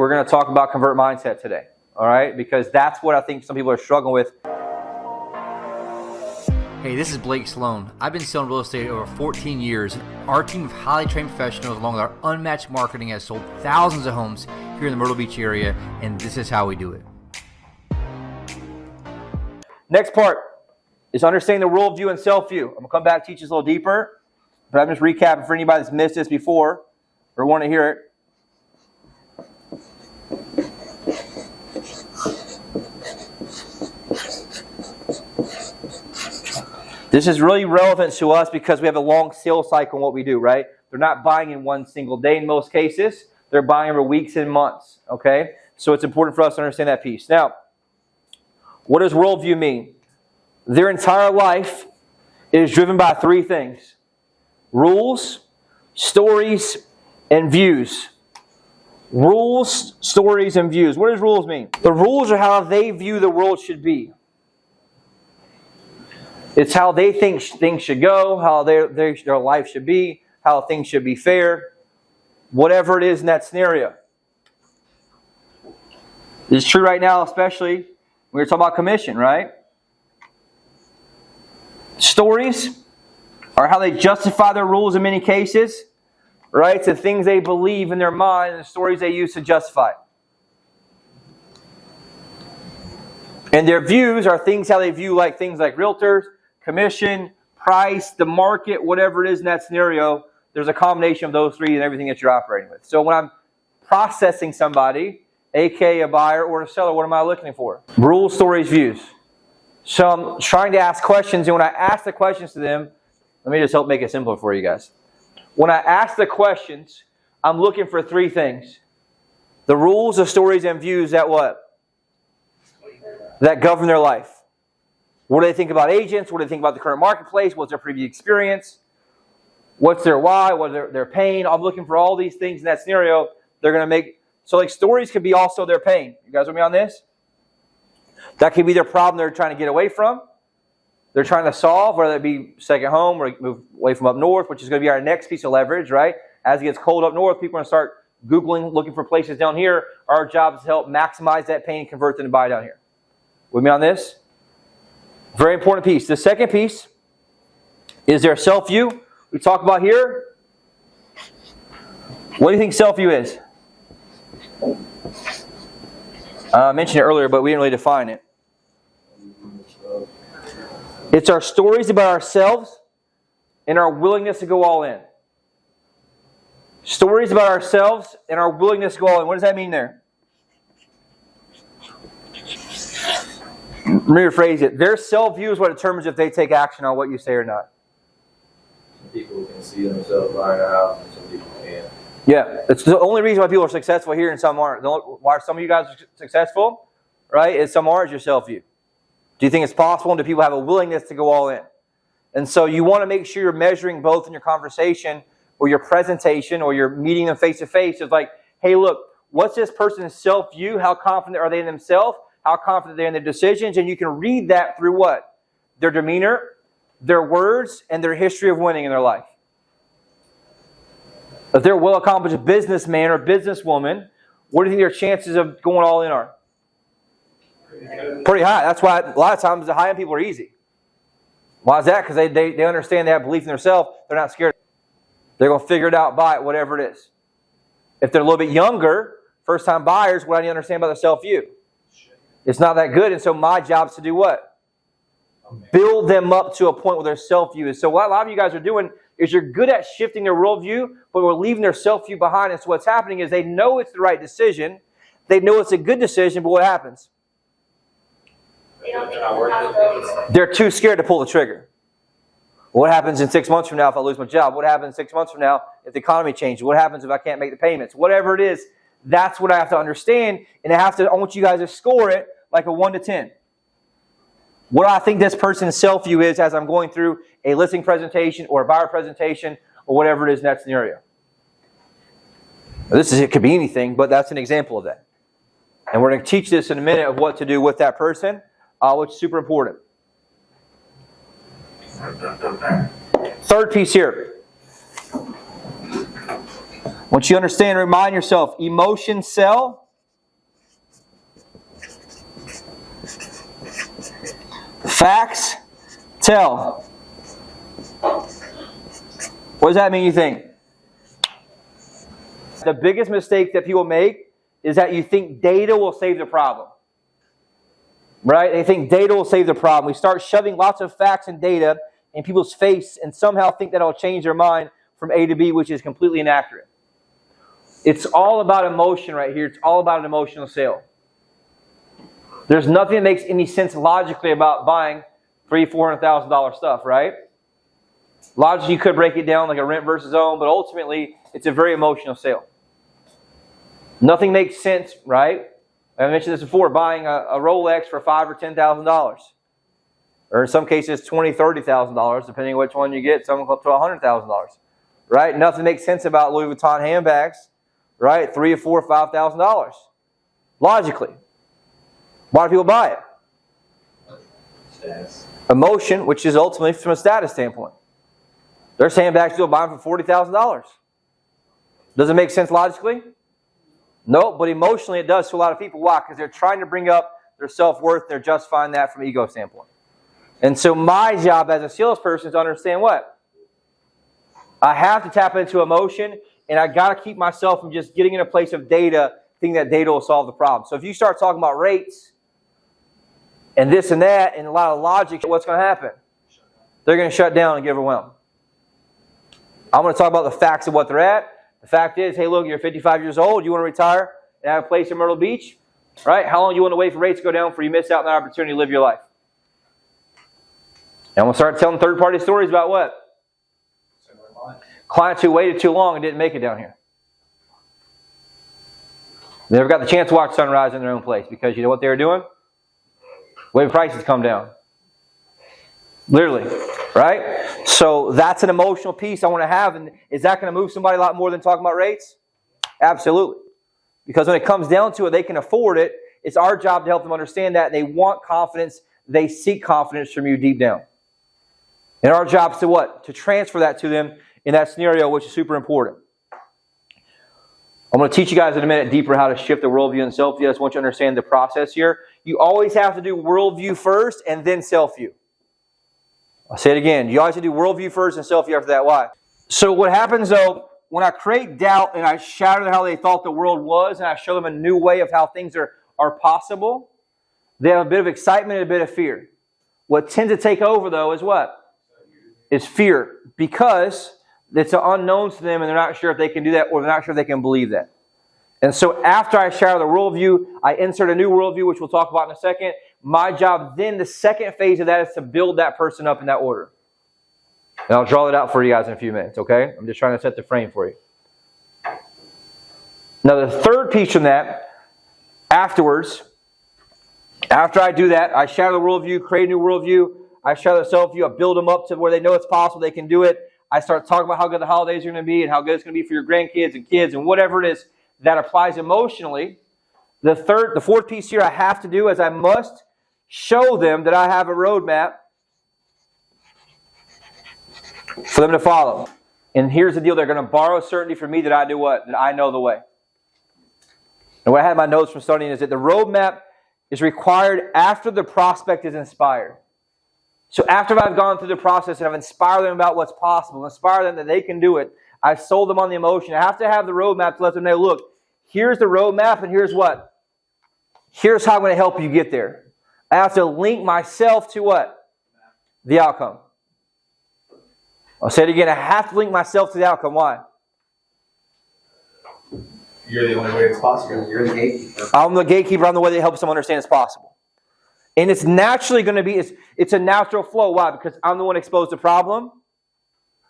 we're going to talk about convert mindset today. All right, because that's what I think some people are struggling with. Hey, this is Blake Sloan. I've been selling real estate over 14 years. Our team of highly trained professionals, along with our unmatched marketing, has sold thousands of homes here in the Myrtle Beach area, and this is how we do it. Next part is understanding the worldview and self-view. I'm going to come back and teach this a little deeper, but I'm just recapping for anybody that's missed this before or want to hear it. This is really relevant to us because we have a long sales cycle in what we do, right? They're not buying in one single day in most cases. They're buying over weeks and months, okay? So it's important for us to understand that piece. Now, what does worldview mean? Their entire life is driven by three things: rules, stories, and views. Rules, stories, and views. What does rules mean? The rules are how they view the world should be. It's how they think things should go, how their life should be, how things should be fair, whatever it is in that scenario. It's true right now, especially when we're talking about commission, right? Stories are how they justify their rules in many cases, right? It's the things they believe in their mind and the stories they use to justify it. And their views are how they view things like realtors, commission, price, the market, whatever it is in that scenario. There's a combination of those three and everything that you're operating with. So when I'm processing somebody, aka a buyer or a seller, what am I looking for? Rules, stories, views. So I'm trying to ask questions, and when I ask the questions to them, let me just help make it simpler for you guys. When I ask the questions, I'm looking for three things: the rules, the stories, and views that what? That govern their life. What do they think about agents? What do they think about the current marketplace? What's their previous experience? What's their why? What's their pain? I'm looking for all these things in that scenario. They're going to make... So stories could be also their pain. You guys with me on this? That could be their problem they're trying to get away from. They're trying to solve, whether it be second home or move away from up north, which is going to be our next piece of leverage, right? As it gets cold up north, people are going to start Googling, looking for places down here. Our job is to help maximize that pain and convert them to buy down here. With me on this? Very important piece. The second piece is their self-view. We talk about here. What do you think self-view is? I mentioned it earlier, but we didn't really define it. It's our stories about ourselves and our willingness to go all in. Stories about ourselves and our willingness to go all in. What does that mean there? Let me rephrase it. Their self-view is what determines if they take action on what you say or not. Some people can see themselves buying a house and some people can't. Yeah, it's the only reason why people are successful here and some aren't. Why some of you guys are successful, right, is some aren't your self-view. Do you think it's possible? And do people have a willingness to go all in? And so you want to make sure you're measuring both in your conversation or your presentation or you're meeting them face-to-face. It's like, hey, look, what's this person's self-view? How confident are they in themselves? How confident they are in their decisions? And you can read that through what? Their demeanor, their words, and their history of winning in their life. If they're a well-accomplished businessman or businesswoman, what do you think their chances of going all in are? Pretty high. That's why a lot of times the high-end people are easy. Why is that? Because they understand, they have belief in themselves. They're not scared. They're going to figure it out, buy it, whatever it is. If they're a little bit younger, first-time buyers, what do you understand about their self-view? It's not that good, and so my job is to do what? Build them up to a point where their self-view is. So what a lot of you guys are doing is you're good at shifting their worldview, but we're leaving their self-view behind. And so what's happening is they know it's the right decision. They know it's a good decision, but what happens? They're too scared to pull the trigger. What happens in 6 months from now if I lose my job? What happens 6 months from now if the economy changes? What happens if I can't make the payments? Whatever it is, that's what I have to understand. And I want you guys to score it like a 1 to 10. What I think this person's self-view is as I'm going through a listing presentation or a buyer presentation or whatever it is in that scenario. Now, it could be anything, but that's an example of that. And we're going to teach this in a minute of what to do with that person, which is super important. Third piece here. Once you understand, remind yourself, emotions sell, Facts tell. What does that mean, you think? The biggest mistake that people make is that you think data will save the problem. Right? They think data will save the problem. We start shoving lots of facts and data in people's face and somehow think that it'll change their mind from A to B, which is completely inaccurate. It's all about emotion right here. It's all about an emotional sale. There's nothing that makes any sense logically about buying $300,000-$400,000 stuff, right? Logically, you could break it down like a rent versus own, but ultimately, it's a very emotional sale. Nothing makes sense, right? I mentioned this before, buying a Rolex for $5,000 or $10,000. Or in some cases, $20,000, $30,000, depending on which one you get, some up to $100,000. Right? Nothing makes sense about Louis Vuitton handbags, right? $3,000 or $4,000 or $5,000. Logically. Why do people buy it? Status. Emotion, which is ultimately from a status standpoint. There's handbags people buy them for $40,000. Does it make sense logically? No, but emotionally it does to a lot of people. Why? Because they're trying to bring up their self-worth. They're justifying that from an ego standpoint. And so my job as a salesperson is to understand what? I have to tap into emotion, and I got to keep myself from just getting in a place of data, thinking that data will solve the problem. So if you start talking about rates and this and that and a lot of logic, what's going to happen? They're going to shut down and get overwhelmed. I'm going to talk about the facts of what they're at. The fact is, hey, look, you're 55 years old. You want to retire and have a place in Myrtle Beach, right? How long do you want to wait for rates to go down before you miss out on the opportunity to live your life? And we'll start telling third-party stories about what? Clients who waited too long and didn't make it down here. They never got the chance to watch sunrise in their own place because you know what they were doing? Waiting for prices to come down. Literally, right? So that's an emotional piece I want to have. And is that going to move somebody a lot more than talking about rates? Absolutely. Because when it comes down to it, they can afford it. It's our job to help them understand that. They want confidence. They seek confidence from you deep down. And our job is to what? To transfer that to them in that scenario, which is super important. I'm going to teach you guys in a minute deeper how to shift the worldview and self-view. I just want you to understand the process here. You always have to do worldview first and then self-view. I'll say it again. You always have to do worldview first and self-view after that. Why? So what happens though, when I create doubt and I shatter how they thought the world was and I show them a new way of how things are possible, they have a bit of excitement and a bit of fear. What tends to take over though is what? Is fear. Because it's an unknown to them and they're not sure if they can do that or they're not sure if they can believe that. And so after I shatter the worldview, I insert a new worldview, which we'll talk about in a second. My job then, the second phase of that is to build that person up in that order. And I'll draw it out for you guys in a few minutes, okay? I'm just trying to set the frame for you. Now the third piece from that, afterwards, after I do that, I shatter the worldview, create a new worldview, I shatter the self-view, I build them up to where they know it's possible, they can do it. I start talking about how good the holidays are going to be and how good it's going to be for your grandkids and kids and whatever it is that applies emotionally. The fourth piece here I have to do is I must show them that I have a roadmap for them to follow. And here's the deal. They're going to borrow certainty from me that I do what? That I know the way. And what I had in my notes from studying is that the roadmap is required after the prospect is inspired. So after I've gone through the process and I've inspired them about what's possible, inspired them that they can do it, I've sold them on the emotion. I have to have the roadmap to let them know, look, here's the roadmap and here's what? Here's how I'm going to help you get there. I have to link myself to what? The outcome. I'll say it again. I have to link myself to the outcome. Why? You're the only way it's possible. You're the gatekeeper. I'm the gatekeeper. I'm the way that helps them understand it's possible. And it's naturally going to be, it's a natural flow. Why? Because I'm the one exposed to the problem.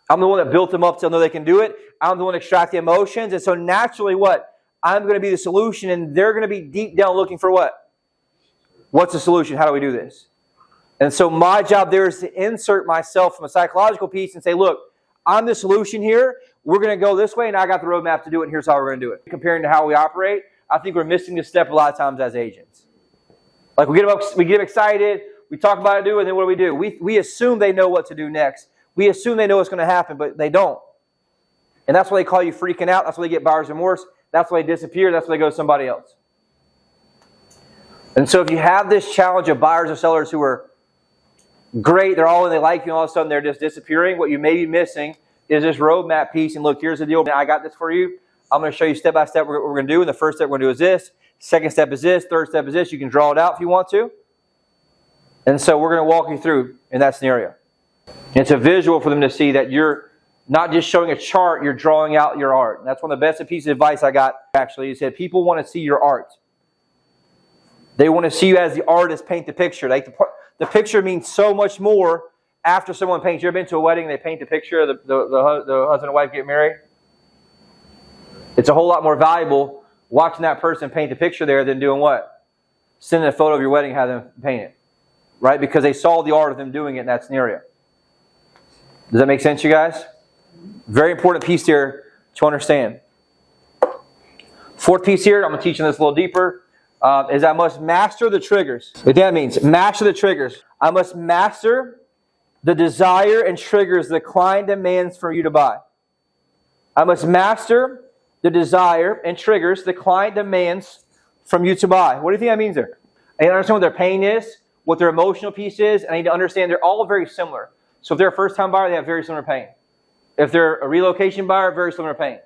I'm the one that built them up to know they can do it. I'm the one that extract the emotions. And so naturally what? I'm going to be the solution and they're going to be deep down looking for what? What's the solution? How do we do this? And so my job there is to insert myself from a psychological piece and say, look, I'm the solution here. We're going to go this way and I got the roadmap to do it and here's how we're going to do it. Comparing to how we operate, I think we're missing this step a lot of times as agents. Like we get excited, we talk about it, and then what do? We assume they know what to do next. We assume they know what's going to happen, but they don't. And that's why they call you freaking out. That's why they get buyer's remorse. That's why they disappear. That's why they go to somebody else. And so if you have this challenge of buyers or sellers who are great, they like you, and all of a sudden they're just disappearing. What you may be missing is this roadmap piece. And look, here's the deal. I got this for you. I'm going to show you step by step what we're going to do. And the first step we're going to do is this. Second step is this. Third step is this. You can draw it out if you want to. And so we're going to walk you through in that scenario. And it's a visual for them to see that you're not just showing a chart, you're drawing out your art. And that's one of the best pieces of advice I got, actually. He said, people want to see your art. They want to see you as the artist paint the picture. Like the picture means so much more after someone paints. You ever been to a wedding and they paint the picture of the husband and wife get married? It's a whole lot more valuable watching that person paint the picture there than doing what? Sending a photo of your wedding and have them paint it. Right? Because they saw the art of them doing it in that scenario. Does that make sense, you guys? Very important piece here to understand. Fourth piece here, I'm going to teach you this a little deeper, is I must master the triggers. What that means, master the triggers. I must master the desire and triggers the client demands for you to buy. I must master the desire and triggers the client demands from you to buy. What do you think that means there? I need to understand what their pain is, what their emotional piece is, and I need to understand they're all very similar. So if they're a first-time buyer, they have very similar pain. If they're a relocation buyer, very similar pain.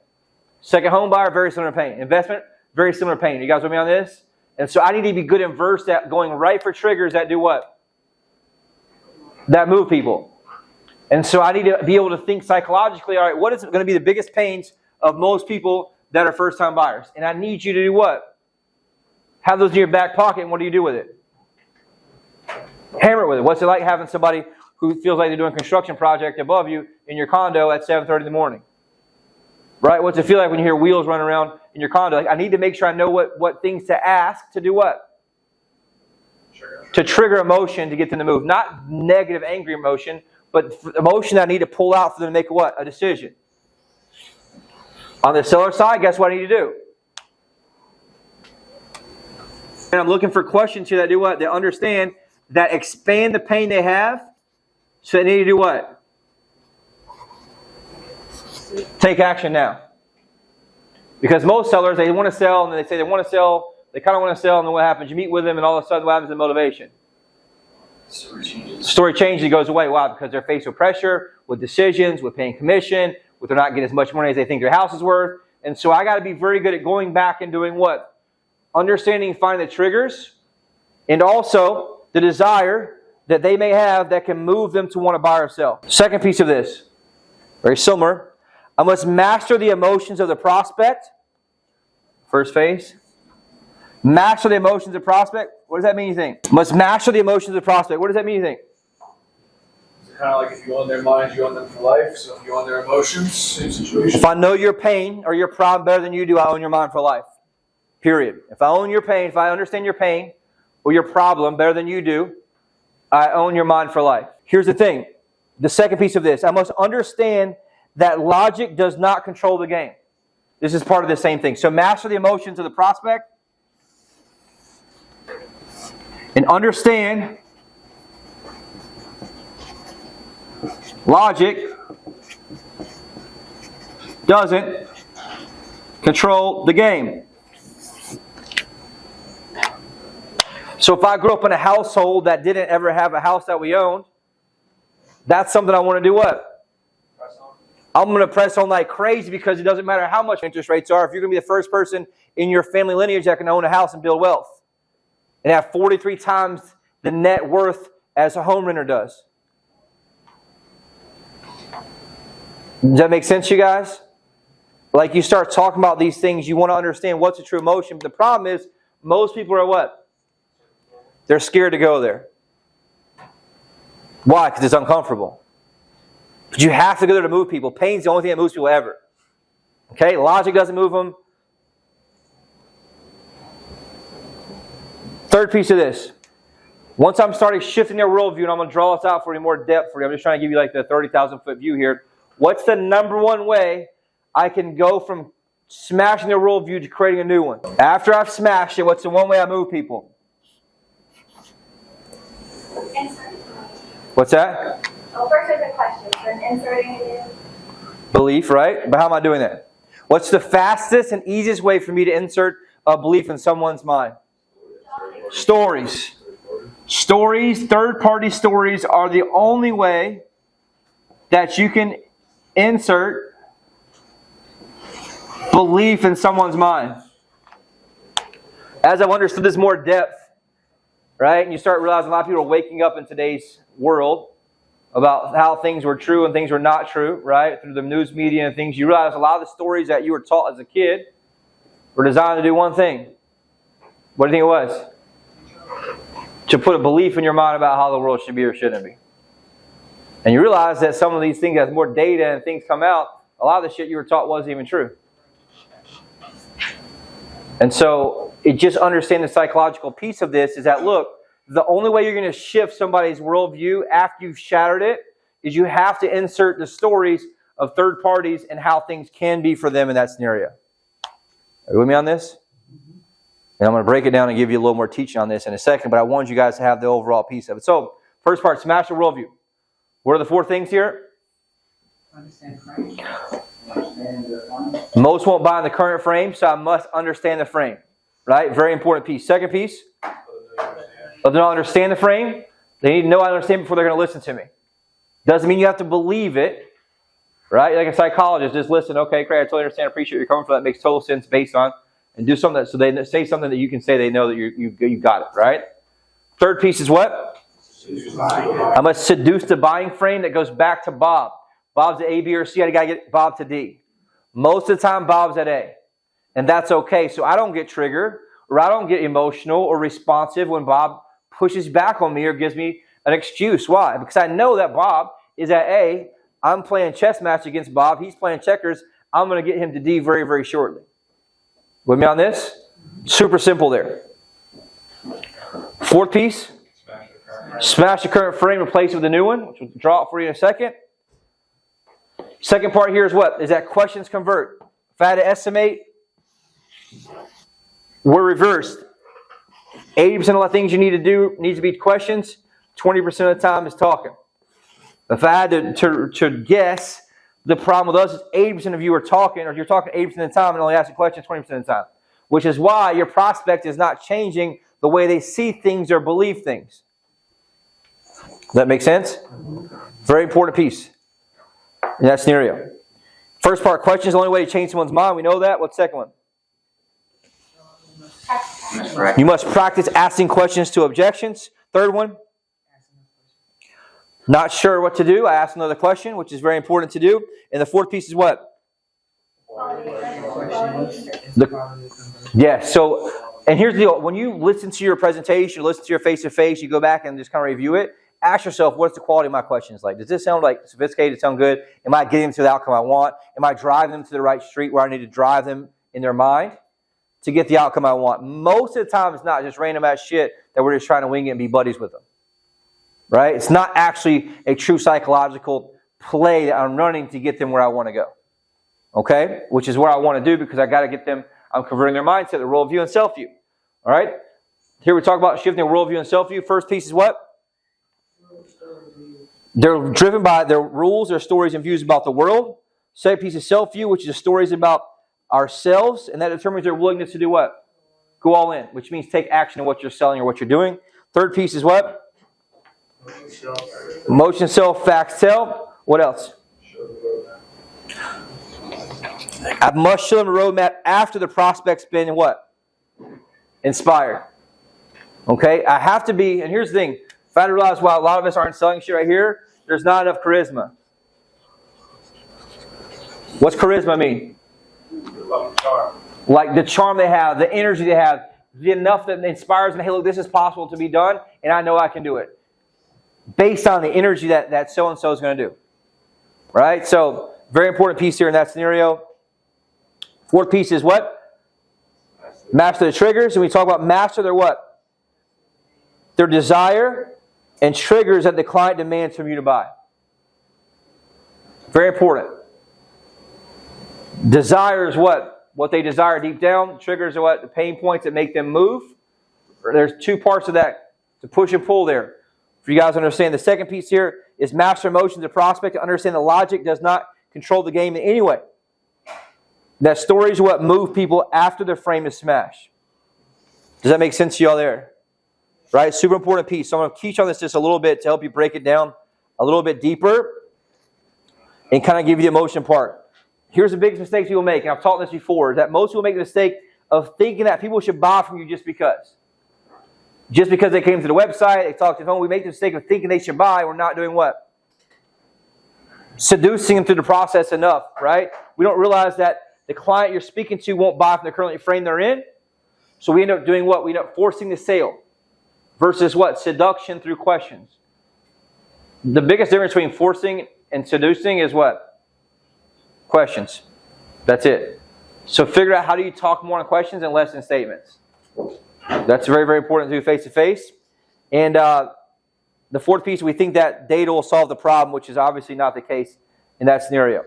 Second home buyer, very similar pain. Investment, very similar pain. You guys with me on this? And so I need to be good and versed at going right for triggers that do what? That move people. And so I need to be able to think psychologically, all right, what is going to be the biggest pains of most people that are first-time buyers? And I need you to do what? Have those in your back pocket, and what do you do with it? Hammer it with it. What's it like having somebody who feels like they're doing a construction project above you in your condo at 7:30 in the morning? Right? What's it feel like when you hear wheels running around in your condo? Like, I need to make sure I know what things to ask to do what? To trigger emotion to get them to move. Not negative, angry emotion, but emotion that I need to pull out for them to make what? A decision. On the seller side, guess what I need to do? And I'm looking for questions here that do what? They understand, that expand the pain they have. So they need to do what? Take action now. Because most sellers, they want to sell, and they say they want to sell, they kind of want to sell, and then what happens? You meet with them, and all of a sudden, what happens to motivation? Story changes, it goes away. Why? Because they're faced with pressure, with decisions, with paying commission, with they're not getting as much money as they think their house is worth. And so I got to be very good at going back and doing what? Understanding and finding the triggers, and also the desire that they may have that can move them to want to buy or sell. Second piece of this, very similar. I must master the emotions of the prospect. First phase. Master the emotions of the prospect. What does that mean, you think? Must master the emotions of the prospect. What does that mean, you think? It's kind of like if you own their minds, you own them for life. So if you own their emotions, same situation. If I know your pain or your problem better than you do, I own your mind for life. Period. If I own your pain, if I understand your pain or your problem better than you do, I own your mind for life. Here's the thing. The second piece of this. I must understand that logic does not control the game. This is part of the same thing. So master the emotions of the prospect. And understand logic doesn't control the game. So if I grew up in a household that didn't ever have a house that we owned, that's something I want to do what? Press on. I'm going to press on like crazy, because it doesn't matter how much interest rates are. If you're going to be the first person in your family lineage that can own a house and build wealth and have 43 times the net worth as a home renter does. Does that make sense, you guys? Like, you start talking about these things, you want to understand what's a true emotion. But the problem is, most people are what? They're scared to go there. Why? Because it's uncomfortable. But you have to go there to move people. Pain's the only thing that moves people ever. Okay? Logic doesn't move them. Third piece of this. Once I'm starting shifting their worldview, and I'm going to draw this out for you more depth for you. I'm just trying to give you like the 30,000 foot view here. What's the number one way I can go from smashing their worldview to creating a new one? After I've smashed it, what's the one way I move people? What's that? Well, first there's a question, then inserting it in. Belief, right? But how am I doing that? What's the fastest and easiest way for me to insert a belief in someone's mind? Stories. Stories, third-party stories, are the only way that you can insert belief in someone's mind. As I've understood this more depth, right, and you start realizing a lot of people are waking up in today's world about how things were true and things were not true, right, through the news media and things, you realize a lot of the stories that you were taught as a kid were designed to do one thing. What do you think it was? To put a belief in your mind about how the world should be or shouldn't be. And you realize that some of these things, as more data and things come out, a lot of the shit you were taught wasn't even true. And so, it just understand the psychological piece of this is that, look, the only way you're going to shift somebody's worldview after you've shattered it is you have to insert the stories of third parties and how things can be for them in that scenario. Are you with me on this? And I'm going to break it down and give you a little more teaching on this in a second, but I want you guys to have the overall piece of it. So, first part, smash the worldview. What are the 4 things here? Understand frame. Most won't buy in the current frame, so I must understand the frame. Right? Very important piece. Second piece. If they don't understand the frame, they need to know I understand before they're going to listen to me. Doesn't mean you have to believe it. Right? Like a psychologist, just listen. Okay, great, I totally understand, appreciate where you're coming from. That makes total sense based on, and do something that, so they say something that you can say they know that you got it. Right? Third piece is what? I must seduce the buying frame that goes back to Bob. Bob's at A, B, or C. I got to get Bob to D. Most of the time, Bob's at A. And that's okay. So I don't get triggered, or I don't get emotional or responsive when Bob pushes back on me or gives me an excuse. Why? Because I know that Bob is at A. I'm playing chess match against Bob. He's playing checkers. I'm going to get him to D very, very shortly. With me on this? Super simple there. Fourth piece. Smash the current frame, replace it with a new one, which we'll draw it for you in a second. Second part here is what? Is that questions convert. If I had to estimate, we're reversed. 80% of the things you need to do needs to be questions. 20% of the time is talking. If I had to guess, the problem with us is 80% of you are talking, or you're talking 80% of the time and only asking questions 20% of the time. Which is why your prospect is not changing the way they see things or believe things. Does that make sense? Very important piece in that scenario. First part, questions is the only way to change someone's mind. We know that. What's the second one? You must practice asking questions to objections. Third one? Not sure what to do. I ask another question, which is very important to do. And the fourth piece is what? So, and here's the deal. When you listen to your presentation, listen to your face-to-face, you go back and just kind of review it. Ask yourself, what's the quality of my questions like? Does this sound like sophisticated? Does it sound good? Am I getting them to the outcome I want? Am I driving them to the right street where I need to drive them in their mind to get the outcome I want? Most of the time, it's not just random ass shit that we're just trying to wing it and be buddies with them. Right? It's not actually a true psychological play that I'm running to get them where I want to go. Okay? Which is where I want to do because I got to get them, I'm converting their mindset, their worldview and self-view. All right? Here we talk about shifting their worldview and self-view. First piece is what? They're driven by their rules, their stories and views about the world. Second piece is self-view, which is stories about ourselves, and that determines their willingness to do what? Go all in, which means take action on what you're selling or what you're doing. Third piece is what? Emotion, self, facts, tell. What else? I must show them a roadmap after the prospect's been what? Inspired. Okay? I have to be, and here's the thing. If I realize why a lot of us aren't selling shit right here, there's not enough charisma. What's charisma mean? Like the charm they have, the energy they have, the enough that inspires them, hey, look, this is possible to be done, and I know I can do it. Based on the energy that so-and-so is going to do. Right? So, very important piece here in that scenario. Fourth piece is what? Master the triggers. And we talk about master their what? Their desire and triggers that the client demands from you to buy. Very important. Desire is what? What they desire deep down. Triggers are what? The pain points that make them move. There's two parts of that to push and pull there. For you guys to understand, the second piece here is master emotions of prospect to understand the logic does not control the game in any way. That stories are what move people after their frame is smashed. Does that make sense to y'all there? right? Super important piece. So I'm going to teach on this just a little bit to help you break it down a little bit deeper and kind of give you the emotion part. Here's the biggest mistake people make, and I've taught this before, is that most people make the mistake of thinking that people should buy from you just because. Just because they came to the website, they talked to the phone, we make the mistake of thinking they should buy. We're not doing what? Seducing them through the process enough, right? We don't realize that the client you're speaking to won't buy from the current frame they're in. So we end up doing what? We end up forcing the sale versus what? Seduction through questions. The biggest difference between forcing and seducing is what? Questions. That's it. So figure out how do you talk more in questions and less in statements. That's very, very important to do face-to-face. And the fourth piece, we think that data will solve the problem, which is obviously not the case in that scenario.